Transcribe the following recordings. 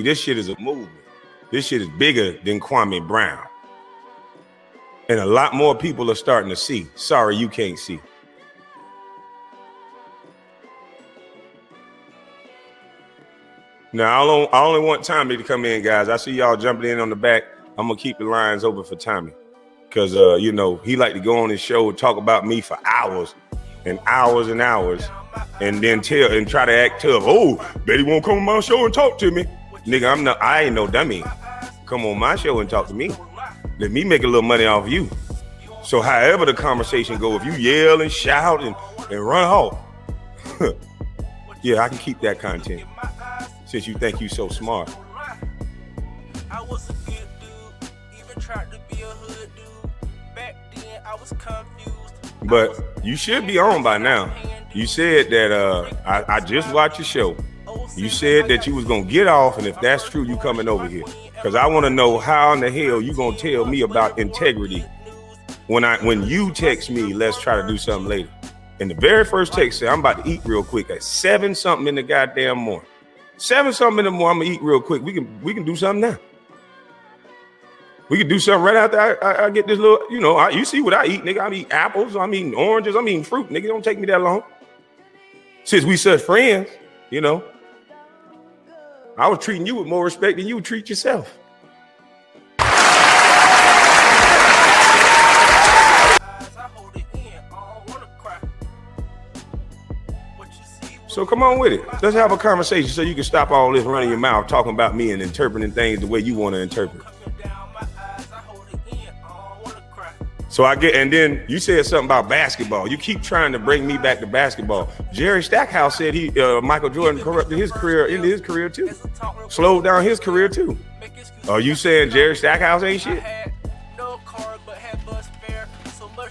This shit is a movement. This shit is bigger than Kwame Brown. And a lot more people are starting to see. Sorry, you can't see. Now, I only want Tommy to come in, guys. I see y'all jumping in on the back. I'm going to keep the lines open for Tommy. Because, you know, he like to go on his show and talk about me for hours and hours and hours. And then try to act tough. Oh, Betty won't come on my show and talk to me. Nigga, I ain't no dummy. Come on my show and talk to me. Let me make a little money off you. So however the conversation go, if you yell and shout and run off, yeah, I can keep that content. Since you think you so smart. I was a good dude, even tried to be a hood dude. Back then I was confused. But you should be on by now. You said that I just watched your show. You said that you was gonna get off, and if that's true, you coming over here. Cause I wanna know how in the hell you gonna tell me about integrity when you text me, let's try to do something later. And the very first text said, I'm about to eat real quick at 7 something in the goddamn morning. 7 something in the morning, I'm gonna eat real quick. We can do something now. We can do something right after I get this little, you know, you see what I eat, nigga. I eat apples, I'm eating oranges, I'm eating fruit, nigga. It don't take me that long. Since we such friends, you know. I was treating you with more respect than you would treat yourself. So come on with it. Let's have a conversation so you can stop all this running your mouth, talking about me and interpreting things the way you want to interpret. So and then you said something about basketball. You keep trying to bring me back to basketball. Jerry Stackhouse said Michael Jordan corrupted his career, into his career too. Slowed down his career too. Are you saying Jerry Stackhouse ain't shit?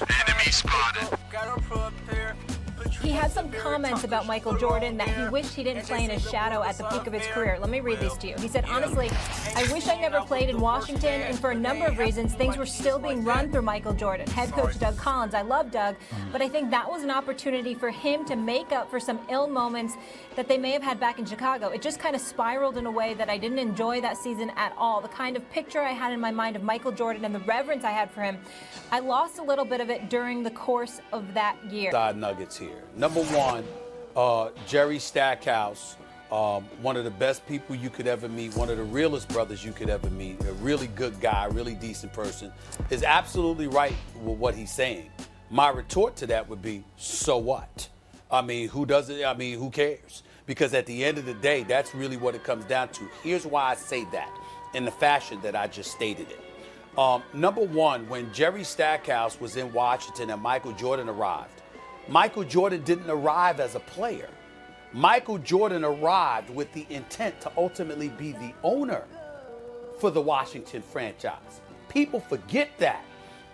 Enemy spotted. He had some comments about Michael Jordan that he wished he didn't play in his shadow at the peak of his career. Let me read these to you. He said, honestly, I wish I never played in Washington, and for a number of reasons, things were still being run through Michael Jordan. Head coach Doug Collins, I love Doug, but I think that was an opportunity for him to make up for some ill moments that they may have had back in Chicago. It just kind of spiraled in a way that I didn't enjoy that season at all. The kind of picture I had in my mind of Michael Jordan and the reverence I had for him, I lost a little bit of it during the course of that year. Side nuggets here. Number one, Jerry Stackhouse, one of the best people you could ever meet, one of the realest brothers you could ever meet, a really good guy, really decent person, is absolutely right with what he's saying. My retort to that would be, so what? I mean, who does it? I mean, who cares? Because at the end of the day, that's really what it comes down to. Here's why I say that in the fashion that I just stated it. Number one, when Jerry Stackhouse was in Washington and Michael Jordan arrived, Michael Jordan didn't arrive as a player. Michael Jordan arrived with the intent to ultimately be the owner for the Washington franchise. People forget that.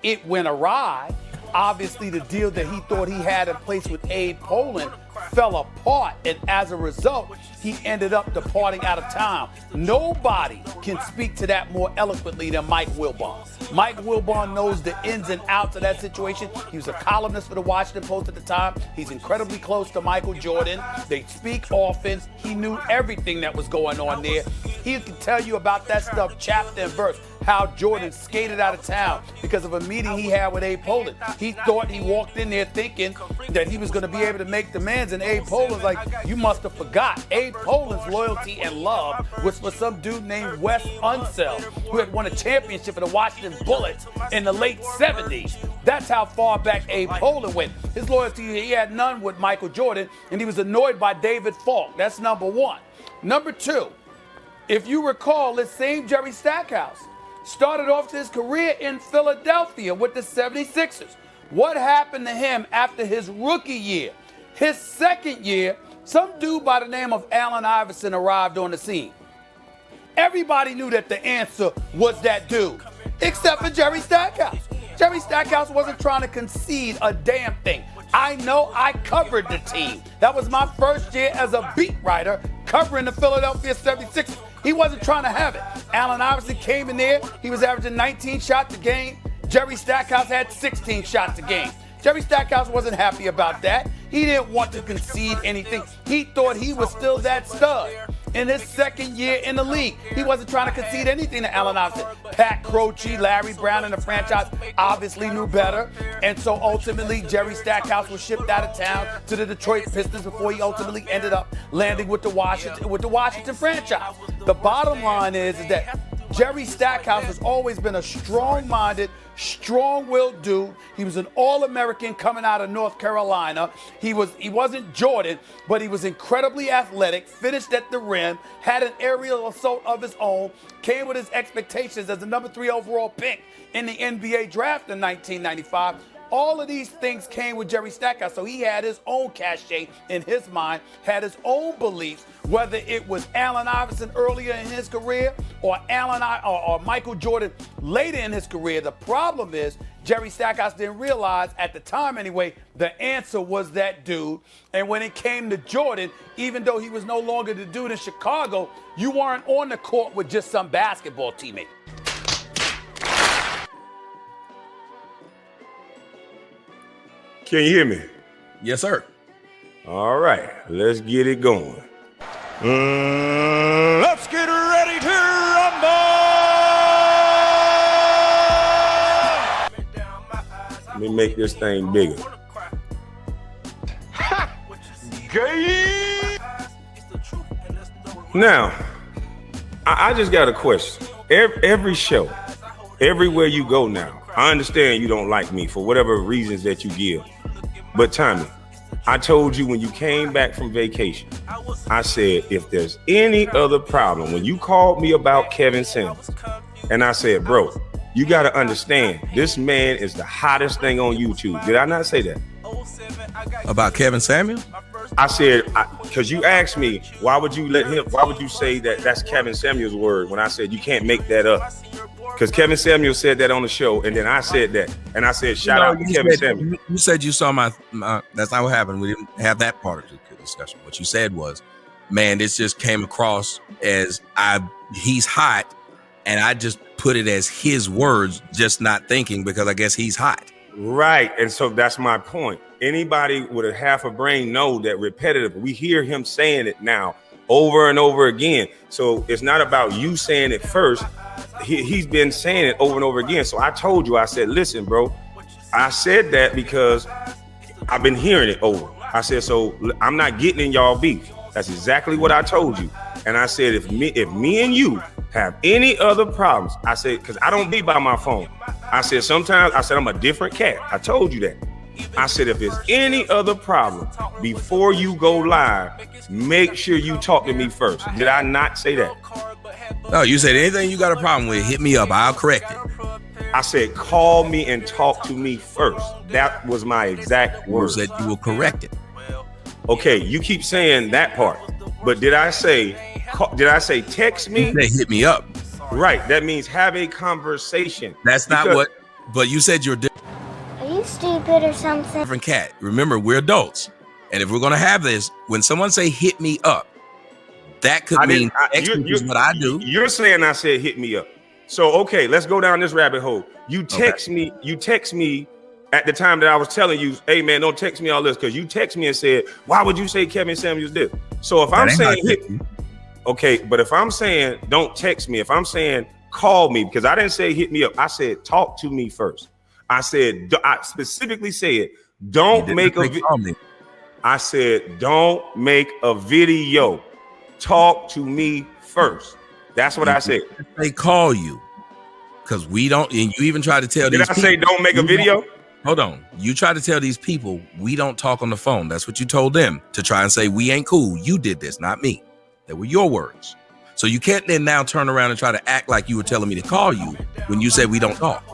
It went awry. Obviously, the deal that he thought he had in place with Abe Pollin fell apart, and as a result, he ended up departing out of town. Nobody can speak to that more eloquently than Mike Wilbon. Mike Wilbon knows the ins and outs of that situation. He was a columnist for the Washington Post at the time. He's incredibly close to Michael Jordan. They speak often. He knew everything that was going on there. He can tell you about that stuff chapter and verse, how Jordan skated out of town because of a meeting he had with Abe Pollin. He thought he walked in there thinking that he was going to be able to make demands, and Abe Pollin's like, you must have forgot. Abe Pollin's loyalty and love was for some dude named Wes Unseld, who had won a championship for the Washington Bullets in the late 70s. That's how far back Abe Pollin went. His loyalty, he had none with Michael Jordan, and he was annoyed by David Falk. That's number one. Number two, if you recall, this same Jerry Stackhouse started off his career in Philadelphia with the 76ers. What happened to him after his rookie year? His second year, some dude by the name of Allen Iverson arrived on the scene. Everybody knew that the answer was that dude, except for Jerry Stackhouse. Jerry Stackhouse wasn't trying to concede a damn thing. I know, I covered the team. That was my first year as a beat writer covering the Philadelphia 76ers. He wasn't trying to have it. Allen Iverson came in there. He was averaging 19 shots a game. Jerry Stackhouse had 16 shots a game. Jerry Stackhouse wasn't happy about that. He didn't want to concede anything. He thought he was still that stud. in his second year in the league. He wasn't trying to concede anything to Allen Iverson. Pat Croce, Larry Brown, and the franchise obviously knew better. And so ultimately, Jerry Stackhouse was shipped out of town to the Detroit Pistons before he ultimately ended up landing with the Washington franchise. The bottom line is that Jerry Stackhouse has always been a strong-minded, strong-willed dude. He was an All-American coming out of North Carolina. He wasn't Jordan, but he was incredibly athletic, finished at the rim, had an aerial assault of his own, came with his expectations as the number 3 overall pick in the NBA draft in 1995. All of these things came with Jerry Stackhouse, so he had his own cachet in his mind, had his own beliefs, whether it was Allen Iverson earlier in his career or Michael Jordan later in his career. The problem is Jerry Stackhouse didn't realize, at the time anyway, the answer was that dude. And when it came to Jordan, even though he was no longer the dude in Chicago, you weren't on the court with just some basketball teammate. Can you hear me? Yes, sir. All right, let's get it going. Let's get ready to rumble! Let me make this thing bigger. Gay! Now, I just got a question. Every show, everywhere you go now, I understand you don't like me for whatever reasons that you give. But Tommy, I told you when you came back from vacation, I said, if there's any other problem, when you called me about Kevin Samuels, and I said, bro, you got to understand, this man is the hottest thing on YouTube. Did I not say that? About Kevin Samuels? I said, because you asked me, why would you say that that's Kevin Samuels' word when I said you can't make that up? Because Kevin Samuels said that on the show, and then I said that, and I said, shout out to Kevin Samuels. You said you saw my that's not what happened. We didn't have that part of the discussion. What you said was, man, this just came across as he's hot, and I just put it as his words, just not thinking, because I guess he's hot. Right, and so that's my point. Anybody with a half a brain know that repetitive, we hear him saying it now over and over again. So it's not about you saying it first. He's been saying it over and over again. So I told you, I said, listen, bro, I said that because I've been hearing it over. I said, so I'm not getting in y'all beef. That's exactly what I told you. And I said, if me and you have any other problems, I said, because I don't be by my phone. I said, sometimes, I said, I'm a different cat. I told you that. I said, if there's any other problem before you go live, make sure you talk to me first. Did I not say that? No, you said anything you got a problem with, hit me up. I'll correct it. I said, call me and talk to me first. That was my exact words. You said you will correct it. Okay, you keep saying that part, but did I say text me? You said hit me up. Right, that means have a conversation. That's not what, but you said you're Are you stupid or something? different cat. Remember, we're adults. And if we're going to have this, when someone say hit me up, that could mean text me is what I do. You're saying I said hit me up. So, okay, let's go down this rabbit hole. You text me at the time that I was telling you, hey, man, don't text me all this, because you text me and said, why would you say Kevin Samuels did? So if I'm saying okay, but if I'm saying don't text me, if I'm saying call me, because I didn't say hit me up, I said talk to me first. I specifically said don't make a video. I said don't make a video. Talk to me first. That's what I said. They call you because we don't, and you even try to tell these people. Did I say don't make a video? Hold on. You try to tell these people we don't talk on the phone. That's what you told them, to try and say we ain't cool. You did this, not me. They were your words. So you can't then now turn around and try to act like you were telling me to call you when you said we don't talk.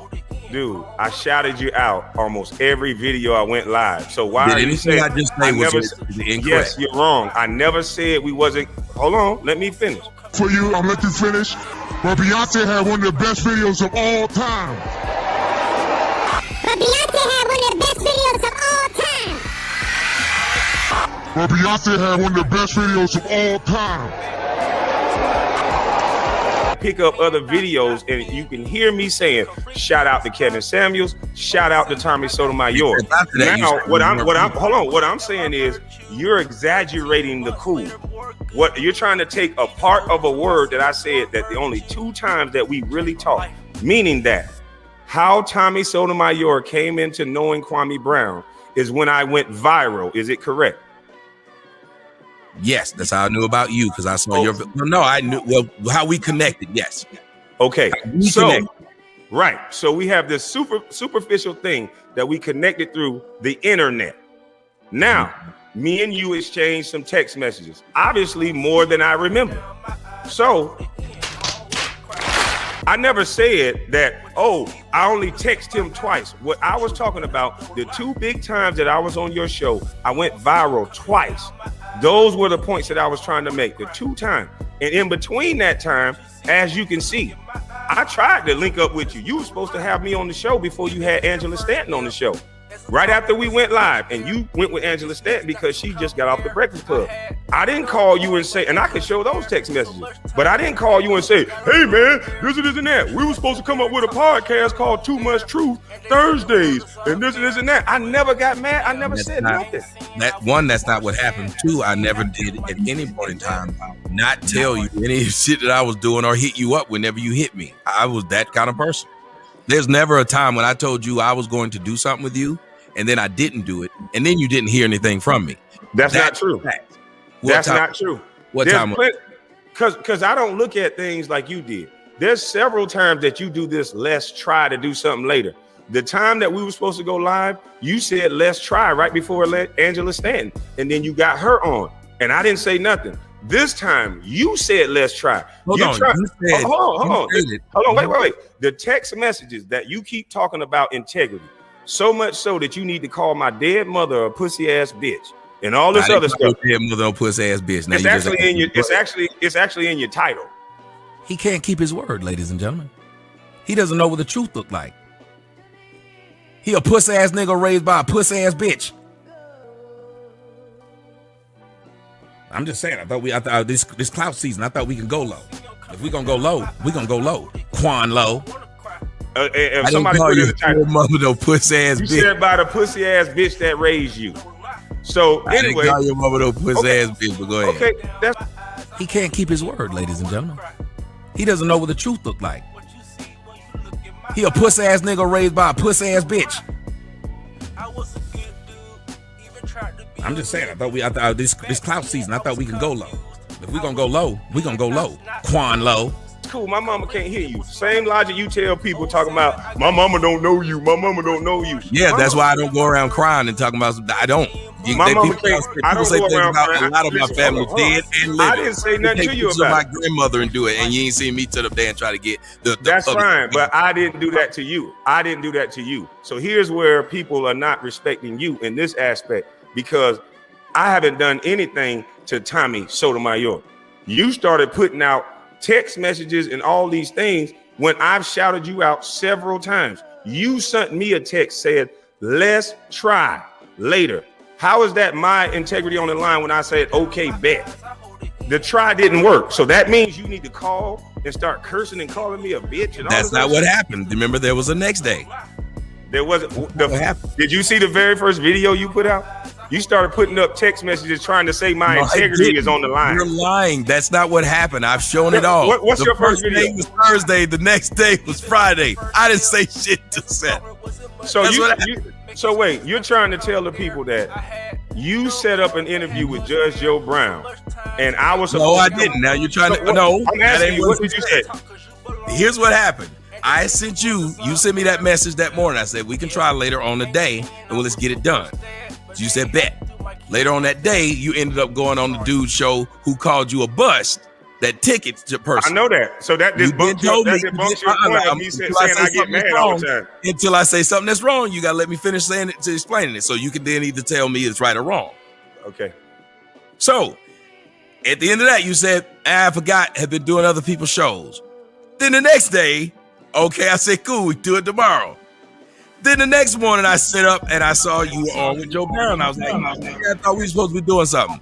Dude, I shouted you out almost every video I went live. So why are you saying I just say was incorrect? Yes, you're wrong. I never said we wasn't. Hold on, let me finish. For you, I'll let you finish. But Beyonce had one of the best videos of all time. But Beyonce had one of the best videos of all time. But Beyonce had one of the best videos of all time. Pick up other videos and you can hear me saying shout out to Kevin Samuels, shout out to Tommy Sotomayor. Now what I'm saying is you're exaggerating the cool. What you're trying to take a part of a word that I said that the only 2 times that we really talked, meaning that how Tommy Sotomayor came into knowing Kwame Brown is when I went viral. Is it correct? Yes, that's how I knew about you because I saw your. No, I knew how we connected. Yes. Okay. So connected. right. So we have this superficial thing that we connected through the internet. Now, me and you exchanged some text messages, obviously more than I remember. So I never said that, oh, I only text him twice. What I was talking about, the 2 big times that I was on your show, I went viral twice. Those were the points that I was trying to make, the 2 times. And in between that time, as you can see, I tried to link up with you. You were supposed to have me on the show before you had Angela Stanton on the show. Right after we went live, and you went with Angela Stanton because she just got off the Breakfast Club. I didn't call you and say, and I can show those text messages, but I didn't call you and say, hey man, this and that. We were supposed to come up with a podcast called Too Much Truth Thursdays, and this and that. I never got mad. I never said nothing. That's not what happened. 2, I never did at any point in time not tell you any shit that I was doing or hit you up whenever you hit me. I was that kind of person. There's never a time when I told you I was going to do something with you, and then I didn't do it, and then you didn't hear anything from me. That's not true. That's not true. What time? Because I don't look at things like you did. There's several times that you do this, let's try to do something later. The time that we were supposed to go live, you said, let's try right before Angela Stanton, and then you got her on, and I didn't say nothing. This time, you said, let's try. Hold on, wait. The text messages that you keep talking about integrity, so much so that you need to call my dead mother a pussy ass bitch and all this other stuff. Dead mother a pussy ass bitch. Now it's actually in your title. He can't keep his word, ladies and gentlemen. He doesn't know what the truth look like. He a pussy ass nigga raised by a pussy ass bitch. I'm just saying. I thought this clout season, I thought we can go low. If we gonna go low, we gonna go low. Quan low. If somebody put in the title, mother no pussy ass bitch. You said by the pussy ass bitch that raised you. So anyway, call your mother no pussy ass bitch. But go ahead. Okay, he can't keep his word, ladies and gentlemen. He doesn't know what the truth look like. He a pussy ass nigga raised by a pussy ass bitch. I'm just saying. I thought this clout season, I thought we can go low. If we gonna go low, we gonna go low. Quan low. Cool, my mama can't hear you. Same logic you tell people talking about, my mama don't know you, my mama don't know you. Yeah, that's why I don't go around crying and talking about I don't. My mama can't. I don't go around crying. A lot of my family dead and living. I didn't say nothing to you about my grandmother and do it, and you ain't seen me to the day and try to get the that's fine, but I didn't do that to you. I didn't do that to you. So here's where people are not respecting you in this aspect, because I haven't done anything to Tommy Sotomayor. You started putting out text messages and all these things when I've shouted you out several times. You sent me a text said, let's try later. How is that my integrity on the line when I said, okay, bet? The try didn't work. So that means you need to call and start cursing and calling me a bitch. And that's not what happened. Remember, there was a next day. There wasn't. Did you see the very first video you put out? You started putting up text messages trying to say my integrity is on the line. You're lying. That's not what happened. I've shown it all. What's your first video? The first day was Thursday. The next day was Friday. I didn't say shit to Seth. So wait, you're trying to tell the people that you set up an interview with Judge Joe Brown, and I was supposed No, I didn't. Now you're trying to. No, I'm asking you, what did you say? Here's what happened. I sent you sent me that message that morning. I said, we can try later on the day, and let's get it done. So you said, bet. Later on that day, you ended up going on the dude show who called you a bust. That ticket person. I know that. So that debunks your point of me saying I get mad all the time. Until I say something that's wrong, you got to let me finish saying it to explaining it. So you can then either tell me it's right or wrong. Okay. So at the end of that, you said, I forgot, have been doing other people's shows. Then the next day, okay, I said, cool, we do it tomorrow. Then the next morning I sit up and I saw you on with Joe Brown. I was like, I thought we were supposed to be doing something.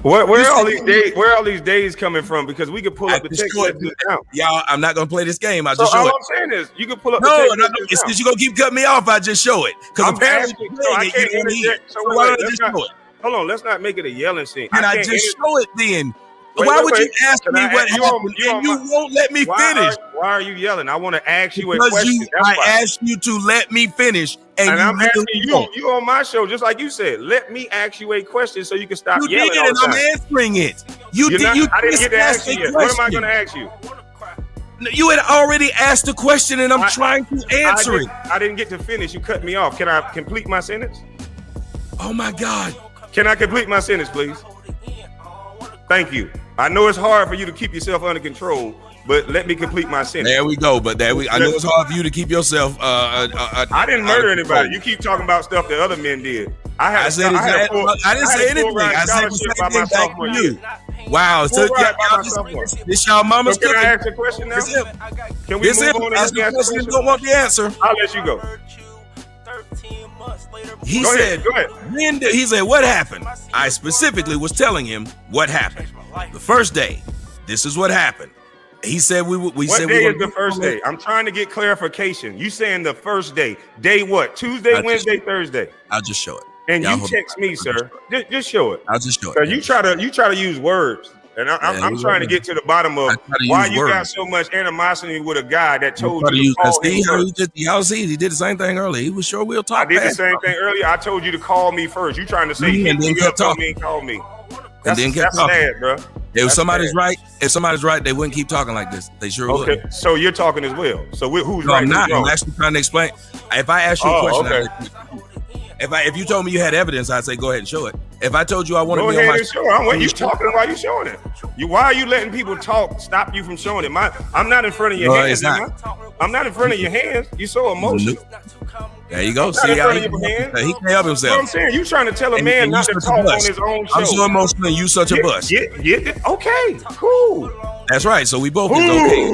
Where are all these days coming from? Because we could pull up the text messages now. Y'all, I'm not gonna play this game. I just show all it. I'm saying is you can pull up the text messages. It's because you're gonna keep cutting me off. I just show it. Because apparently I can't interject. So why don't I just show it? Hold on, let's not make it a yelling scene. And I just show it then. Why would you ask me Can what I- happened and you won't let me finish? Why are you yelling? I want to ask you a Because question. That's I why. asked you to let me finish, and you I'm asking really you. won't. You on my show, just like you said. Let me ask you a question so you can stop You yelling did, all and the I'm time. answering it. You You're did. not- You I didn't just get to asked ask you a yet. What am I question. going to ask you? You had already asked the question, and I'm trying to answer it. I didn't get to finish. You cut me off. Can I complete my sentence? Oh my God! Can I complete my sentence, please? Thank you. I know it's hard for you to keep yourself under control, but let me complete my sentence. There we go. But I know it's hard for you to keep yourself. I didn't murder anybody. You keep talking about stuff that other men did. I didn't say anything. I said the same thing back to you. Wow. So this y'all mama's Can I cooking. ask a question now? Can we This move is on and ask let me a ask a question and question? don't want the answer. I'll let you go. He Go said, ahead, go ahead. When he said, what happened? I specifically was telling him what happened. The first day, this is what happened. He said What day is the first day? I'm trying to get clarification. You saying the first day? Day what? Tuesday, Wednesday, Thursday? I'll just show it. And Yeah, you text me, sir. Just show it. I'll just show it. Cause you try to use words, and I'm trying to get to the bottom of why you got so much animosity with a guy that told you to call him. He did the same thing earlier. He was sure we'll talk. I did the same thing earlier. I told you to call me first. You trying to say hit me up on me and call me? And then kept That's talking. sad, bro. If somebody's right, they wouldn't keep talking like this. They sure would. Okay, so you're talking as well. So who's No, right? I'm not. Who's wrong? I'm actually trying to explain. If I ask you a question, okay. if you told me you had evidence, I'd say go ahead and show it. If I told you I want to Go be on ahead my and show it. I'm you talking while you showing it. Why are you letting people talk? Stop you from showing it. I'm not in front of your hands. It's not. I'm not in front of your hands. You're so emotional. There you go. Not See in how front of your hands. he can't help You know what I'm himself. saying? You trying to tell a And man you not to such a talk on bus. his own show. I'm so emotional and you such a bus. Okay, cool. That's right. So we both is okay.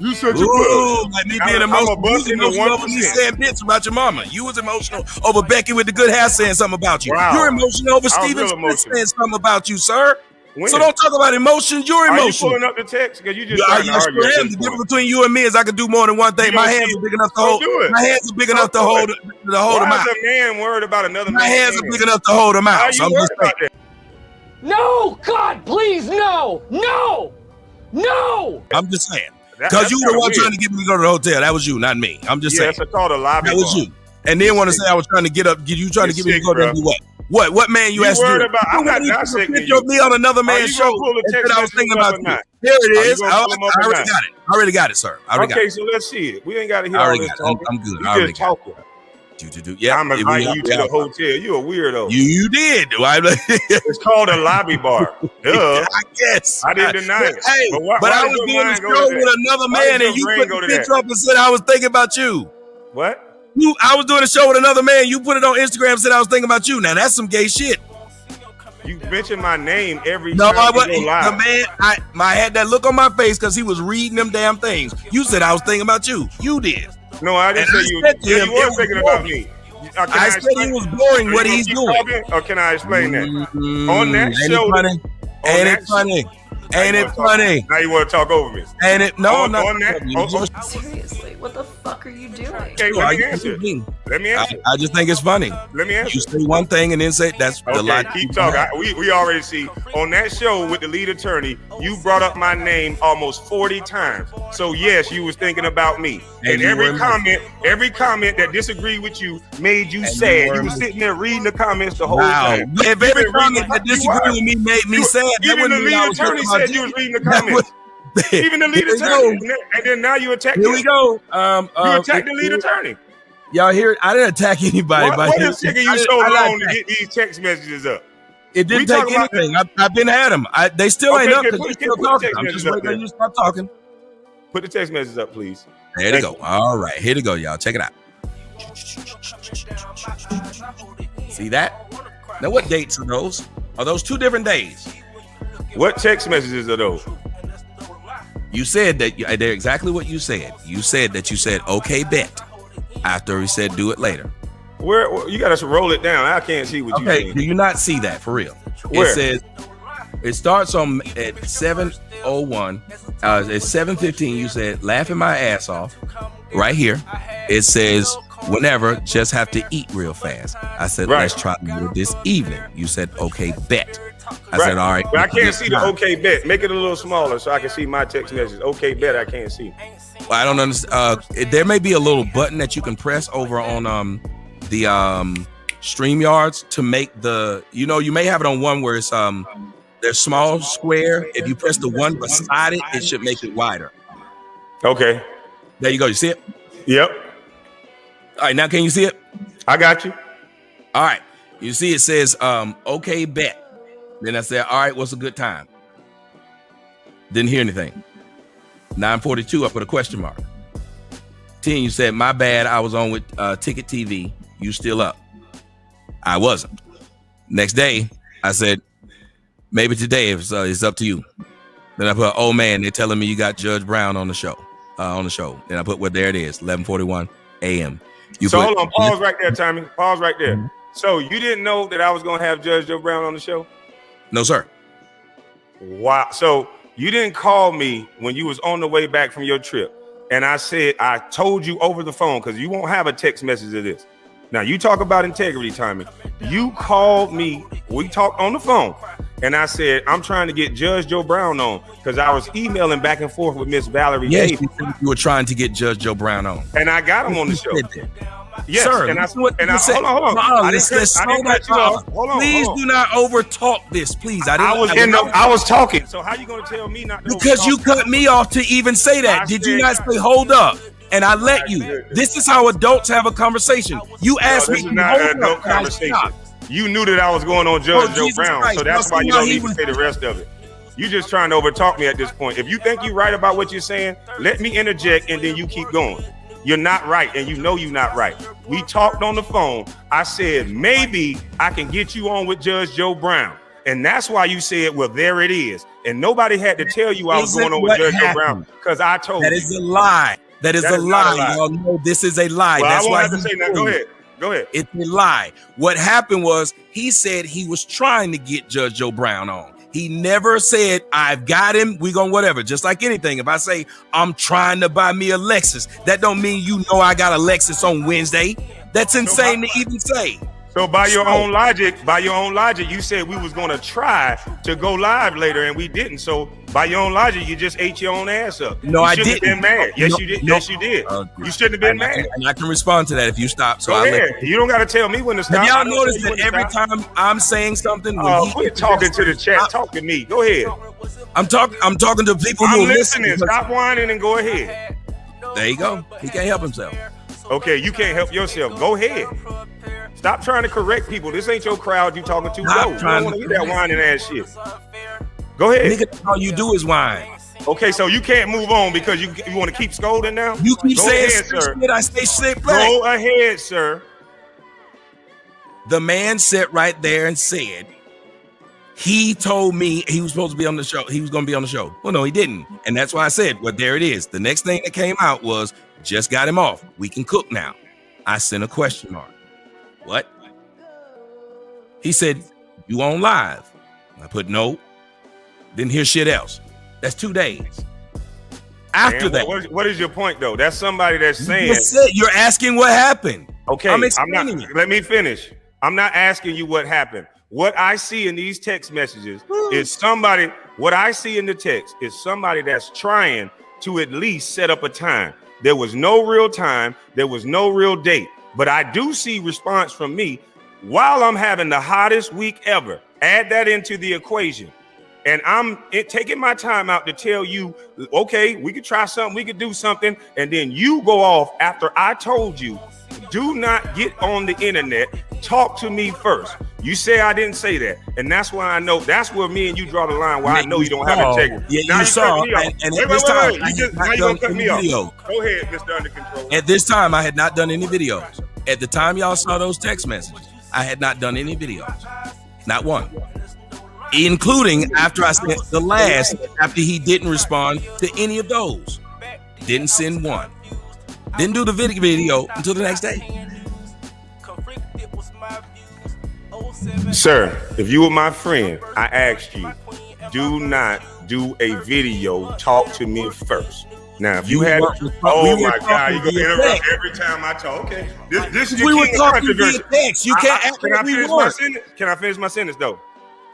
You such a Ooh, bus. like me I'm being a emotional. bus You in the was emotional over me 1%. saying bits about your mama. You was emotional over Becky with the good hair saying something about you. Wow. You're emotional over I was Steven real Smith emotional. saying something about you, sir. When? So don't talk about emotions. You're Are you emotional. pulling up the text? Because you just Yeah, trying to argue. sure at am. this The point. difference between you and me is I can do more than one thing. You My don't hands see- are big enough to Don't hold. do it. My hands are big enough to Don't do hold it. them Why out. is a man worried about another My man's hands are big enough to hold them Why are out. So you I'm worried just about that? No! God, please, no! No! No! I'm just saying. That's Because you were the kinda one weird. trying to get me to go to the hotel. That was you, not me. I'm just Yeah, saying. it's called a lobby That was bar. you. And then want to say I was trying to get you trying to You're get me to sick, go there and bro. do what? What man you You asked to do? worried about- I'm You not wanted to dissecting picture you. of me on another Are man's you gonna show pull the and text said I was thinking messages up about or you. not? There it Are you is. gonna I pull them up or already not? got it. I already got it, sir. I already got Okay, it. so let's see it. We ain't got to hear I all already this got it. talking. I'm good. You I already just got talking. Yeah, I'm inviting you to the hotel. You a weirdo. You did. It's called a lobby bar. Duh. I guess. I didn't deny it. Hey, But why I did was your doing a mind go show to with that? another Why man did and your you brain put go the to picture that? up and said I was thinking about you. What? I was doing a show with another man. You put it on Instagram and said I was thinking about you. Now that's some gay shit. You mention my name every No, time I you wasn't. go live. The man, I had that look on my face because he was reading them damn things. You said I was thinking about you. You did. No, I didn't And say I you. said to Yeah, him, you were it was thinking boring. about me. I said he was boring what he's doing. Or can I explain that? On that Ain't show, it funny? Ain't it funny? Ain't it funny? Now you want to talk over me? Ain't it? No, on, no. on that. Seriously, what the fuck are you doing? Okay, let me answer. Let me answer. I just think it's funny. Let me answer. You say one thing and then say that's the Okay, lie. keep talking. We already see on that show with the lead attorney, you brought up my name almost 40 times. So yes, you was thinking about me. And every comment that disagreed with you made you sad. You was sitting there reading the comments the whole time. If every comment that disagreed with me made me sad, that even the wouldn't mean I lead was attorney thinking about said you was reading the comments. Even the lead Here we attorney. go. And then now you attack Here we go. You attacked the lead attorney. Y'all hear it? I didn't attack anybody. What is taking you so long to get these text messages up? It didn't take anything. I've been at them. They still ain't up because you're still talking. I'm just waiting on you to stop talking. Put the text messages up, please. There they go. All right, here to go, y'all. Check it out. See that? Now, what dates are those? Are those 2 different days? What text messages are those? You said that they're exactly what you said. You said that you said, okay, bet. After he said, do it later. Where you got to roll it down. I can't see what you Okay, saying. do you not see that for real? Where? It says, it starts at 7:01. It's 7:15. You said, laughing my ass off. Right here. It says, whenever, just have to eat real fast. I said, let's try to do it this evening. You said, okay, bet. I said, all right. But I can't see the okay bet. Make it a little smaller so I can see my text message. Okay bet, I can't see. Well, I don't understand. There may be a little button that you can press over on the StreamYards to make the, you may have it on one where it's there's small square. If you press the one beside it, it should make it wider. Okay. There you go. You see it? Yep. All right, now can you see it? I got you. All right. You see it says okay bet. Then I said, all right, what's a good time? Didn't hear anything. 9:42, I put a question mark. 10, you said, my bad, I was on with Ticket TV. You still up? I wasn't. Next day, I said, maybe today it's up to you. Then I put, oh man, they're telling me you got Judge Brown on the show. Then I put, well, there it is, 11:41 a.m. Hold on, pause right there, Tommy. Pause right there. Mm-hmm. So you didn't know that I was going to have Judge Joe Brown on the show? No, sir. Wow. So you didn't call me when you was on the way back from your trip. And I said, I told you over the phone, because you won't have a text message of this. Now, you talk about integrity, Tommy. You called me. We talked on the phone. And I said, I'm trying to get Judge Joe Brown on, because I was emailing back and forth with Miss Valerie Davis. You were trying to get Judge Joe Brown on. And I got him on the show. Yes, sir. And hold on. Please do not over talk this, please. I was talking. So how you gonna tell me not to? Because you cut me off to even say that. Did you not say hold up? And I let you. This is how adults have a conversation. You asked me. This is not an adult conversation. You knew that I was going on Judge Joe Brown, so that's why you don't need to say the rest of it. You just trying to overtalk me at this point. If you think you're right about what you're saying, let me interject and then you keep going. You're not right, and you know you're not right. We talked on the phone. I said, maybe I can get you on with Judge Joe Brown. And that's why you said, well, there it is. And nobody had to tell you I was going on with Judge Joe Brown, because I told you. That is a lie. That is a lie. Y'all know this is a lie. Well, that's why I won't have to say that. Go ahead. It's a lie. What happened was he said he was trying to get Judge Joe Brown on. He never said, I've got him, we gon' whatever. Just like anything. If I say, I'm trying to buy me a Lexus, that don't mean you know I got a Lexus on Wednesday. That's insane to even say. So by your own logic, you said we was gonna try to go live later and we didn't. So by your own logic, you just ate your own ass up. No, I didn't. Been mad. Yes, you did. Yes, you did. You shouldn't have been mad. And I can respond to that if you stop. So go ahead. You don't got to tell me when to stop. Have y'all noticed that every time I'm saying something, quit talking to the chat. Talk to me. Go ahead. I'm talking to people who are listening. Stop whining and go ahead. There you go. He can't help himself. Okay, you can't help yourself. Go ahead. Stop trying to correct people. This ain't your crowd you talking to. Go. You don't want to hear that whining ass shit. Go ahead. Nigga, all you do is whine. Okay, so you can't move on because you want to keep scolding now? You keep saying shit, I say shit back. Go ahead, sir. The man sat right there and said, he told me he was supposed to be on the show. He was going to be on the show. Well, no, he didn't. And that's why I said, well, there it is. The next thing that came out was, just got him off. We can cook now. I sent a question mark. What? He said, you on live? I put no. Didn't hear shit else. That's 2 days. After that. What is your point, though? That's somebody that's saying. You're asking what happened. Okay, I'm not. Let me finish. I'm not asking you what happened. What I see in these text messages is somebody. What I see in the text is somebody that's trying to at least set up a time. There was no real time. There was no real date. But I do see response from me while I'm having the hottest week ever. Add that into the equation. And I'm taking my time out to tell you, okay, we could try something. We could do something. And then you go off after I told you, do not get on the internet. Talk to me first. You say I didn't say that. And that's why I know, that's where me and you draw the line where I know you don't have integrity. Yeah, now you saw. And at this time, now you're going to cut me off. Go ahead, Mr. Under Control. At this time, I had not done any videos. At the time y'all saw those text messages, I had not done any videos. Not one. Including after I sent the last, after he didn't respond to any of those. Didn't send one. Didn't do the video until the next day. Sir, if you were my friend, I asked you, do not do a video. Talk to me first. Now, if you had, oh my God, you're gonna interrupt every time I talk. Okay, this is your king of controversy. You can't act like we were. Can I finish my sentence though?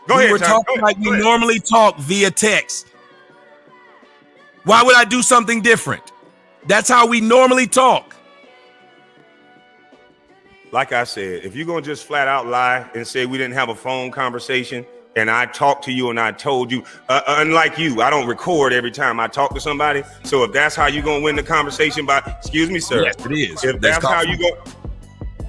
Go ahead, were Tom. talking like we normally talk via text. Why would I do something different? That's how we normally talk. Like I said, if you're going to just flat out lie and say we didn't have a phone conversation and I talked to you and I told you, unlike you, I don't record every time I talk to somebody. So if that's how you're going to win the conversation by, excuse me, sir. Yes, it is. If that's how you go.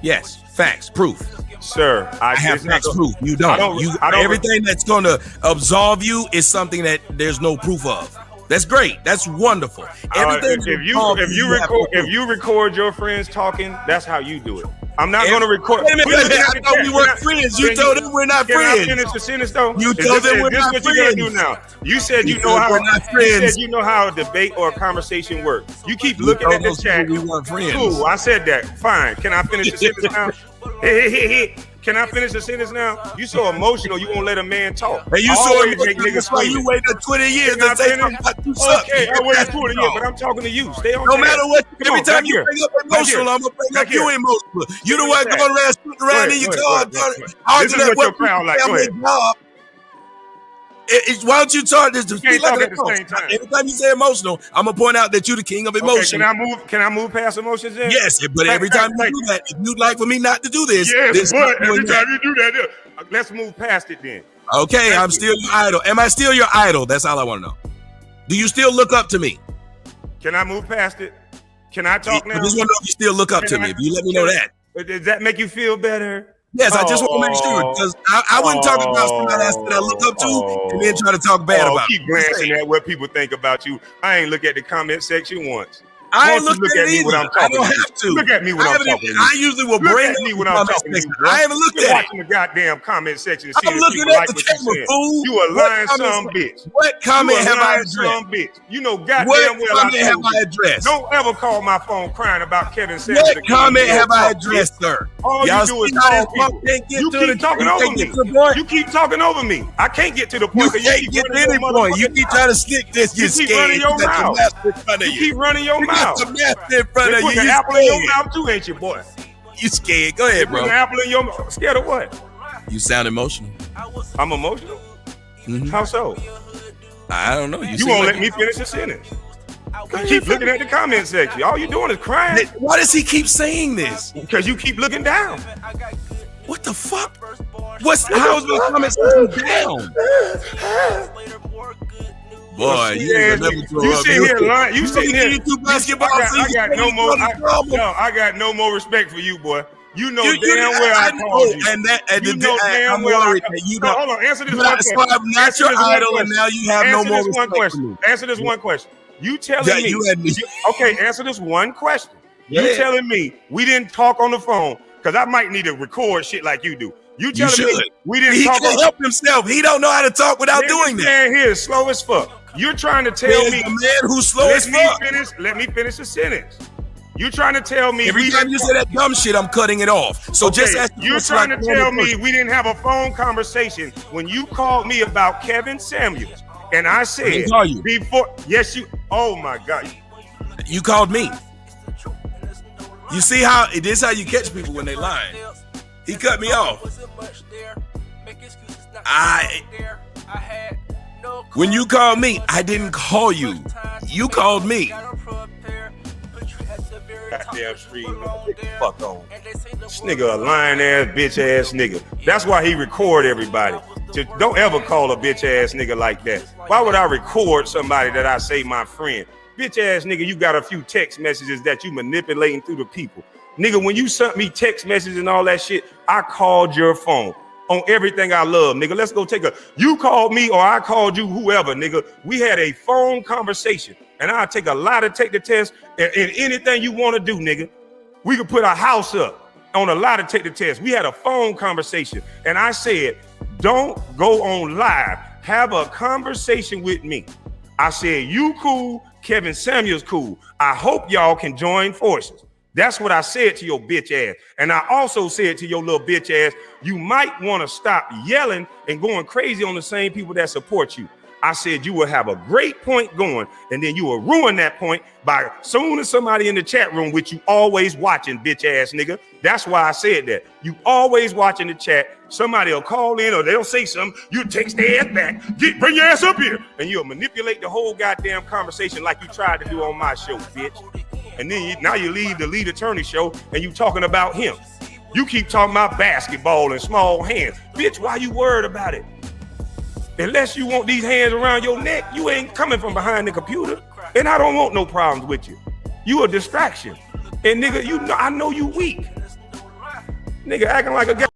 Yes, facts, proof. Sir, I have facts, proof. You don't. I don't. Everything that's going to absolve you is something that there's no proof of. That's great. That's wonderful. Everything. If you record your friends talking, that's how you do it. I'm not going to record. Wait a minute, I thought we weren't friends. You told them we're not friends. Can I finish the sentence though? You told them we're not friends. This is what you got to do now. You said you know how. You said you know how a debate or a conversation works. You keep looking at the chat. We weren't friends. Cool. I said that. Fine. Can I finish the sentence now? Can I finish the sentence now? You so emotional, you won't let a man talk. And you so emotional, that's why you waited 20 years to say something about you suck. Okay, I waited 20 years, but I'm talking to you. Stay on no matter what, every time you bring up emotional, I'm going to bring up you emotional. You the one going around sitting around in your car. This is what your crowd like. Go ahead. Why don't you talk this? Can't talk at the same time. Every time you say emotional, I'm gonna point out that you're the king of emotion. Okay, can I move past emotions then? Yes, but every time you do that, if you'd like for me not to do this, yes, but every time you do that, let's move past it then. Okay, I'm still your idol. Am I still your idol? That's all I want to know. Do you still look up to me? Can I move past it? Can I talk now? I just want to know if you still look up to me. If you let me know that. Does that make you feel better? Yes, I just want to make sure, because I wouldn't talk about somebody that I look up to and then try to talk bad about. Keep glancing at what people think about you. I ain't look at the comment section once. I ain't look at me when I'm talking. I don't have to. Look at me when I'm talking. I usually will bring me when I'm talking. I haven't looked at it. Watching the goddamn comment section. I'm looking at the camera, fool. You a lying son bitch. What comment have I addressed? You know goddamn well. What comment have I addressed? Don't ever call my phone crying about Kevin Samuels. What comment have I addressed, sir? All you do is call people. You keep talking over me. You keep talking over me. I can't get to the point. You can't get to any point. You keep trying to stick this. You keep running your mouth. You keep running your mouth. In front of you. You apple in your mouth too, ain't you, boy? You scared? Go ahead, bro. Put an apple in your mouth. Scared of what? You sound emotional. I'm emotional? How so? I don't know. You won't let me finish the sentence. You keep looking at the comment section. All you doing is crying. Why does he keep saying this? Because you keep looking down. What the fuck? How's the comment section down? Boy, you sit here lying. You sit here. I got no more respect for you, boy. You know damn well I called you. You know damn well I called you. Hold on, answer this one question. So I'm not your idol, and now you have no more respect for me. Answer this one question. You telling me? Okay, answer this one question. You telling me we didn't talk on the phone because I might need to record shit like you do. You telling me we didn't talk? He can't help himself. He don't know how to talk without doing that. Man, here is slow as fuck. You're trying to tell me a man who's slow as fuck. Let me finish the sentence. You're trying to tell me every time you say that dumb shit, I'm cutting it off. So just ask. You're trying to tell me we didn't have a phone conversation when you called me about Kevin Samuels, and I said I didn't call you before. Yes, you. Oh my God, you called me. You see how it is? How you catch people when they lying? He cut me off. When you called me, I didn't call you. You called me. Goddamn street. Fuck on. This nigga a lying ass bitch ass nigga. That's why he record everybody. Don't ever call a bitch ass nigga like that. Why would I record somebody that I say my friend? Bitch ass nigga, you got a few text messages that you manipulating through the people. Nigga, when you sent me text messages and all that shit, I called your phone on everything I love, nigga. Let's go you called me or I called you, whoever, nigga. We had a phone conversation and I'll take a lie to take the test and anything you want to do, nigga. We could put a house up on a lie to take the test. We had a phone conversation and I said, don't go on live. Have a conversation with me. I said, you cool, Kevin Samuels cool. I hope y'all can join forces. That's what I said to your bitch ass. And I also said to your little bitch ass, you might want to stop yelling and going crazy on the same people that support you. I said you will have a great point going, and then you will ruin that point by soon as somebody in the chat room, which you always watching, bitch ass nigga. That's why I said that. You always watching the chat. Somebody will call in or they'll say something. You text their ass back. Bring your ass up here, and you'll manipulate the whole goddamn conversation like you tried to do on my show, bitch. And then now you leave the lead attorney show and you talking about him. You keep talking about basketball and small hands, bitch. Why you worried about it? Unless you want these hands around your neck, you ain't coming from behind the computer. And I don't want no problems with you. You a distraction. And nigga, you know, I know you weak. Nigga acting like a guy.